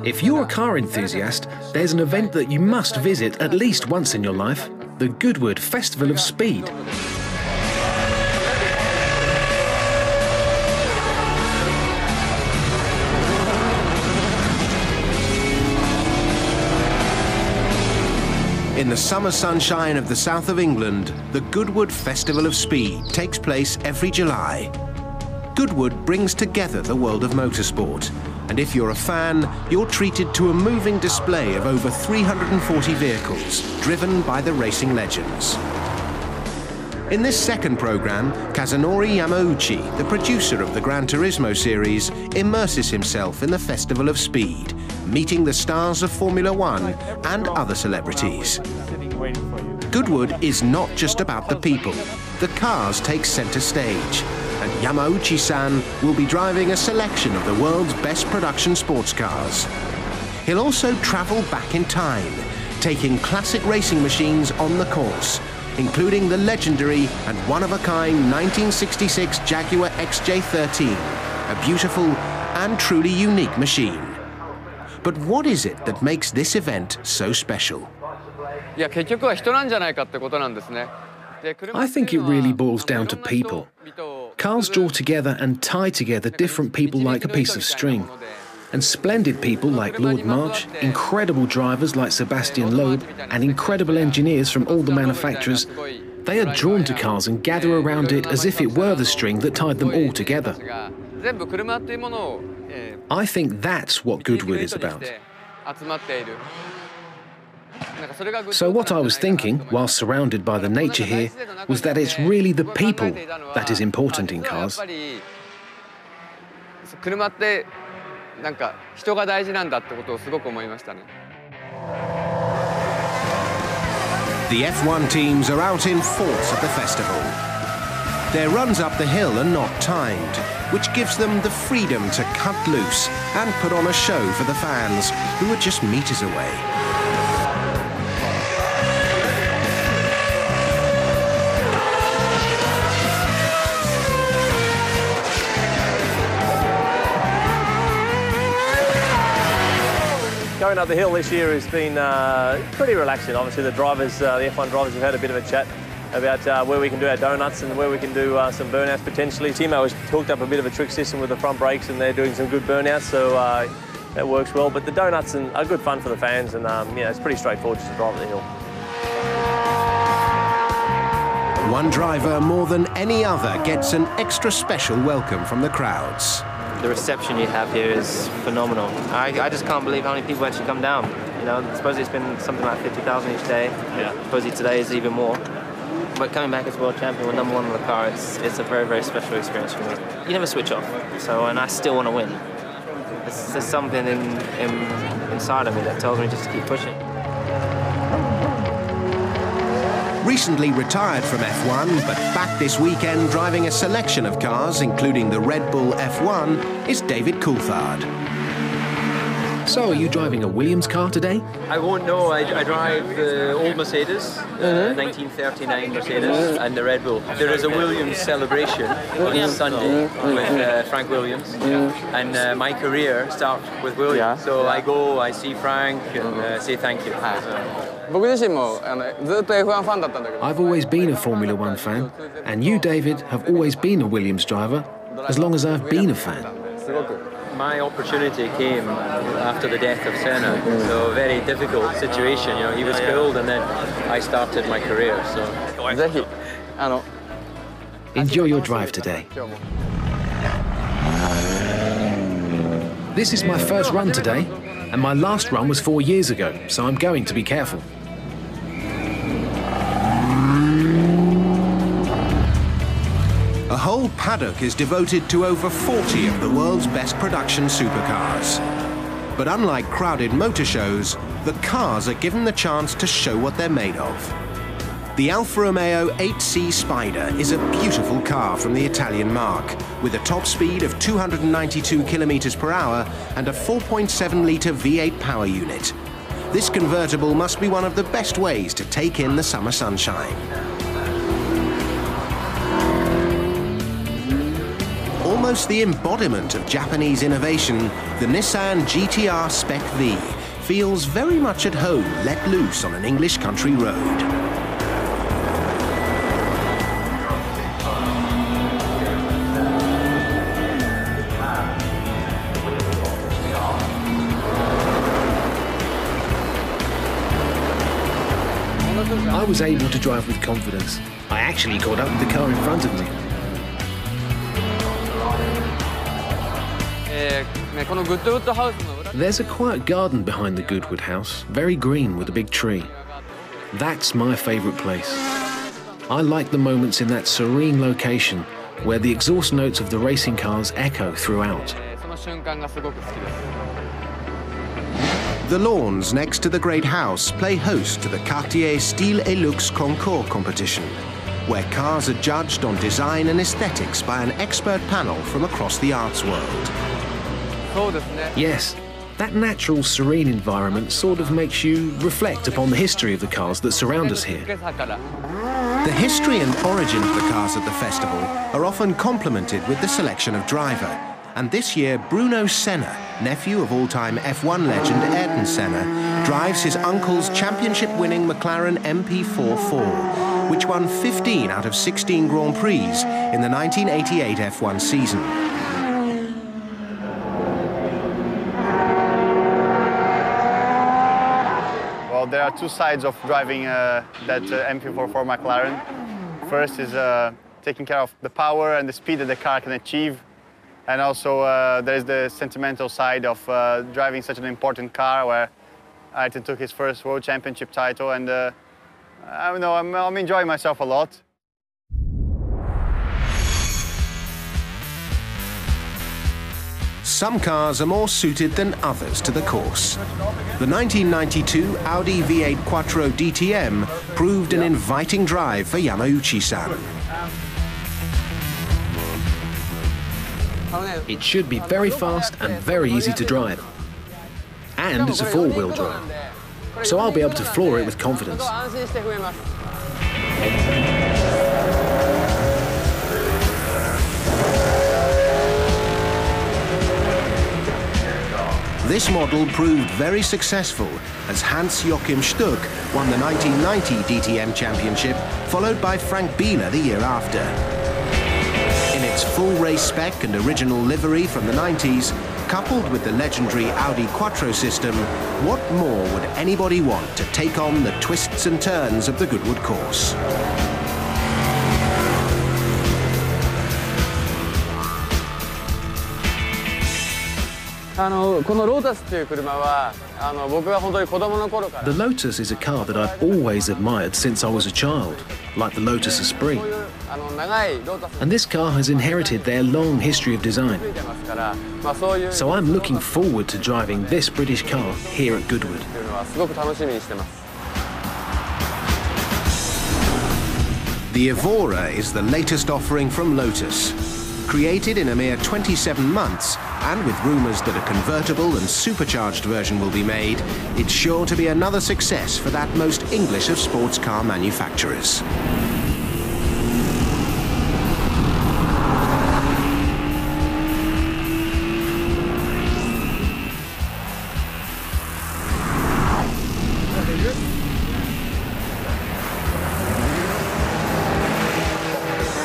If you're a car enthusiast, there's an event that you must visit at least once in your life, the Goodwood Festival of Speed. In the summer sunshine of the south of England, the Goodwood Festival of Speed takes place every July. Goodwood brings together the world of motorsport, and if you're a fan, you're treated to a moving display of over 340 vehicles driven by the racing legends. In this second program, Kazunori Yamauchi, the producer of the Gran Turismo series, immerses himself in the Festival of Speed, meeting the stars of Formula One and other celebrities. Goodwood is not just about the people. The cars take center stage, and Yamauchi-san will be driving a selection of the world's best production sports cars. He'll also travel back in time, taking classic racing machines on the course, including the legendary and one-of-a-kind 1966 Jaguar XJ13, a beautiful and truly unique machine. But what is it that makes this event so special? I think it really boils down to people. Cars draw together and tie together different people like a piece of string. And splendid people like Lord March, incredible drivers like Sebastian Loeb, and incredible engineers from all the manufacturers, they are drawn to cars and gather around it as if it were the string that tied them all together. I think that's what Goodwood is about. So what I was thinking, while surrounded by the nature here, was that it's really the people that is important in cars. The F1 teams are out in force at the festival. Their runs up the hill are not timed, which gives them the freedom to cut loose and put on a show for the fans who are just meters away. Going up the hill this year has been pretty relaxing. Obviously the drivers, the F1 drivers have had a bit of a chat about where we can do our donuts and where we can do some burnouts potentially. Timo has hooked up a bit of a trick system with the front brakes and they're doing some good burnouts, so that works well. But the donuts are good fun for the fans, and yeah, it's pretty straightforward just to drive up the hill. One driver more than any other gets an extra special welcome from the crowds. The reception you have here is phenomenal. I just can't believe how many people actually come down. You know, supposedly it's been something like 50,000 each day. Yeah. Supposedly today is even more. But coming back as world champion with #1 on the car, it's a very, very special experience for me. You never switch off, and I still want to win. There's something inside of me that tells me just to keep pushing. Recently retired from F1, but back this weekend driving a selection of cars, including the Red Bull F1, is David Coulthard. So, are you driving a Williams car today? I won't know. I drive the old Mercedes, 1939 Mercedes, and the Red Bull. There is a Williams celebration on Sunday with Frank Williams, and my career starts with Williams. So I go, I see Frank, and say thank you. I've always been a Formula One fan, and you, David, have always been a Williams driver, as long as I've been a fan. My opportunity came after the death of Senna, so a very difficult situation. You know, he was killed, and then I started my career. So, enjoy your drive today. This is my first run today, and my last run was 4 years ago, so I'm going to be careful. A whole paddock is devoted to over 40 of the world's best production supercars. But unlike crowded motor shows, the cars are given the chance to show what they're made of. The Alfa Romeo 8C Spider is a beautiful car from the Italian marque, with a top speed of 292 kilometers per hour and a 4.7-litre V8 power unit. This convertible must be one of the best ways to take in the summer sunshine. Almost the embodiment of Japanese innovation, the Nissan GT-R Spec V feels very much at home let loose on an English country road. I was able to drive with confidence. I actually caught up with the car in front of me. There's a quiet garden behind the Goodwood house, very green with a big tree. That's my favourite place. I like the moments in that serene location where the exhaust notes of the racing cars echo throughout. The lawns next to the Great House play host to the Cartier Style et Luxe Concours competition, where cars are judged on design and aesthetics by an expert panel from across the arts world. Yes, that natural, serene environment sort of makes you reflect upon the history of the cars that surround us here. The history and origin of the cars at the festival are often complemented with the selection of driver. And this year, Bruno Senna, nephew of all-time F1 legend Ayrton Senna, drives his uncle's championship-winning McLaren MP44, which won 15 out of 16 Grand Prix in the 1988 F1 season. Well, there are two sides of driving that MP44 McLaren. First is taking care of the power and the speed that the car can achieve. And also there's the sentimental side of driving such an important car where Ayrton took his first World Championship title, and I don't know, I'm enjoying myself a lot. Some cars are more suited than others to the course. The 1992 Audi V8 Quattro DTM proved an inviting drive for Yamauchi-san. It should be very fast and very easy to drive. And it's a four-wheel drive, so I'll be able to floor it with confidence. This model proved very successful as Hans-Joachim Stuck won the 1990 DTM Championship, followed by Frank Biela the year after. In its full race spec and original livery from the 90s, coupled with the legendary Audi Quattro system, what more would anybody want to take on the twists and turns of the Goodwood course? The Lotus is a car that I've always admired since I was a child, like the Lotus Esprit. And this car has inherited their long history of design. So I'm looking forward to driving this British car here at Goodwood. The Evora is the latest offering from Lotus. Created in a mere 27 months, and with rumours that a convertible and supercharged version will be made, it's sure to be another success for that most English of sports car manufacturers.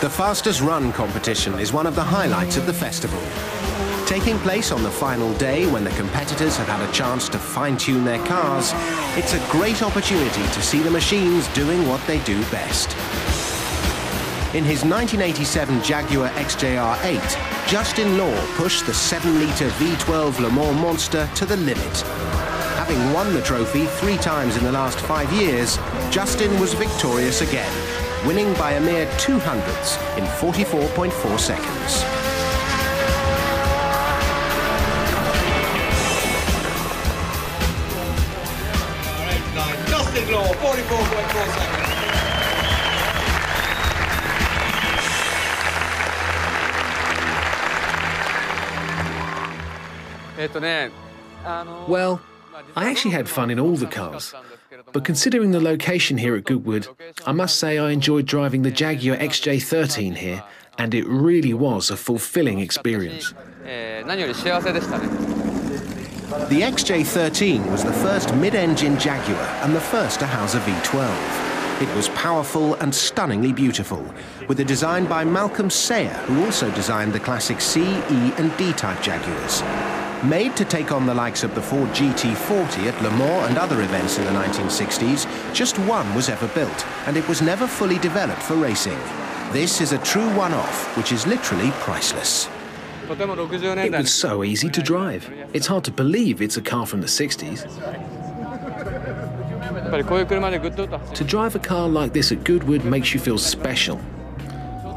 The fastest run competition is one of the highlights of the festival. Taking place on the final day when the competitors have had a chance to fine-tune their cars, it's a great opportunity to see the machines doing what they do best. In his 1987 Jaguar XJR8, Justin Law pushed the 7-litre V12 Le Mans monster to the limit. Having won the trophy 3 times in the last 5 years, Justin was victorious again, winning by a mere 200ths in 44.4 seconds. Justin Law, 44.4 seconds. Well, I actually had fun in all the cars. But considering the location here at Goodwood, I must say I enjoyed driving the Jaguar XJ13 here And it really was a fulfilling experience. The XJ13 was the first mid-engine Jaguar and the first to house a V12. It was powerful and stunningly beautiful, with a design by Malcolm Sayer, who also designed the classic C, E and D-type Jaguars. Made to take on the likes of the Ford GT40 at Le Mans and other events in the 1960s, just one was ever built, and it was never fully developed for racing. This is a true one-off, which is literally priceless. It was so easy to drive. It's hard to believe it's a car from the 60s. To drive a car like this at Goodwood makes you feel special.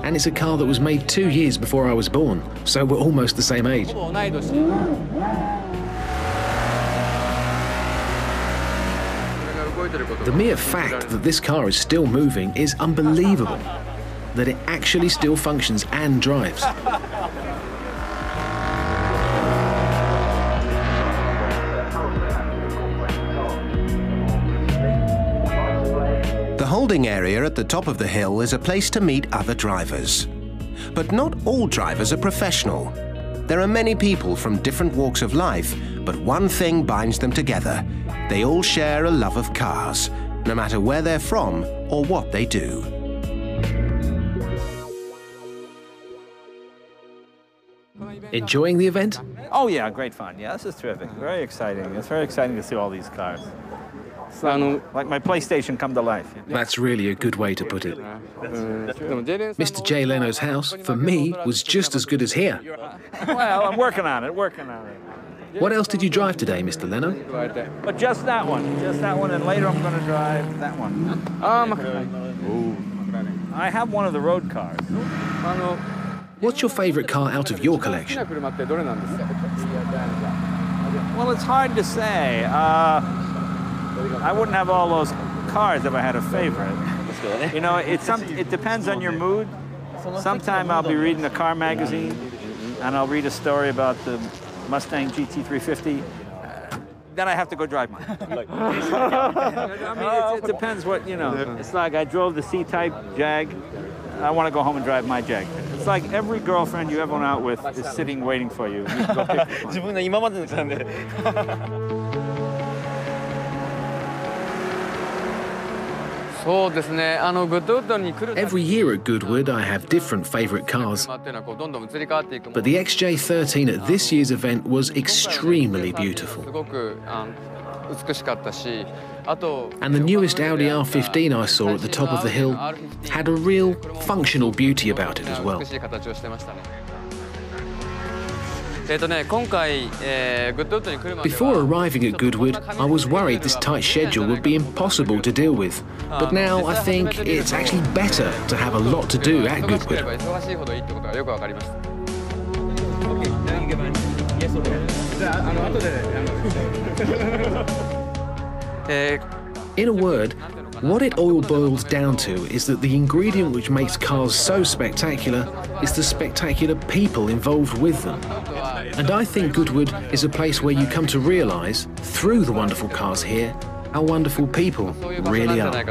And it's a car that was made 2 years before I was born, so we're almost the same age. The mere fact that this car is still moving is unbelievable. That it actually still functions and drives. The holding area at the top of the hill is a place to meet other drivers. But not all drivers are professional. There are many people from different walks of life, but one thing binds them together. They all share a love of cars, no matter where they're from or what they do. Enjoying the event? Oh yeah, great fun. Yeah, this is terrific. Very exciting. It's very exciting to see all these cars. It's like my PlayStation come to life. That's really a good way to put it. Mr. Jay Leno's house, for me, was just as good as here. Well, I'm working on it, What else did you drive today, Mr. Leno? But just that one, and later I'm going to drive that one. I have one of the road cars. What's your favourite car out of your collection? Well, it's hard to say. I wouldn't have all those cars if I had a favorite. You know, it depends on your mood. Sometime I'll be reading a car magazine, and I'll read a story about the Mustang GT350. Then I have to go drive mine. I mean, it depends what, you know. It's like I drove the C-type Jag. I want to go home and drive my Jag. It's like every girlfriend you ever went out with is sitting waiting for you. You can go pick one. Every year at Goodwood, I have different favourite cars. But the XJ13 at this year's event was extremely beautiful. And the newest Audi R15 I saw at the top of the hill had a real functional beauty about it as well. Before arriving at Goodwood, I was worried this tight schedule would be impossible to deal with. But now I think it's actually better to have a lot to do at Goodwood. In a word, what it all boils down to is that the ingredient which makes cars so spectacular is the spectacular people involved with them. And I think Goodwood is a place where you come to realise, through the wonderful cars here, how wonderful people really are.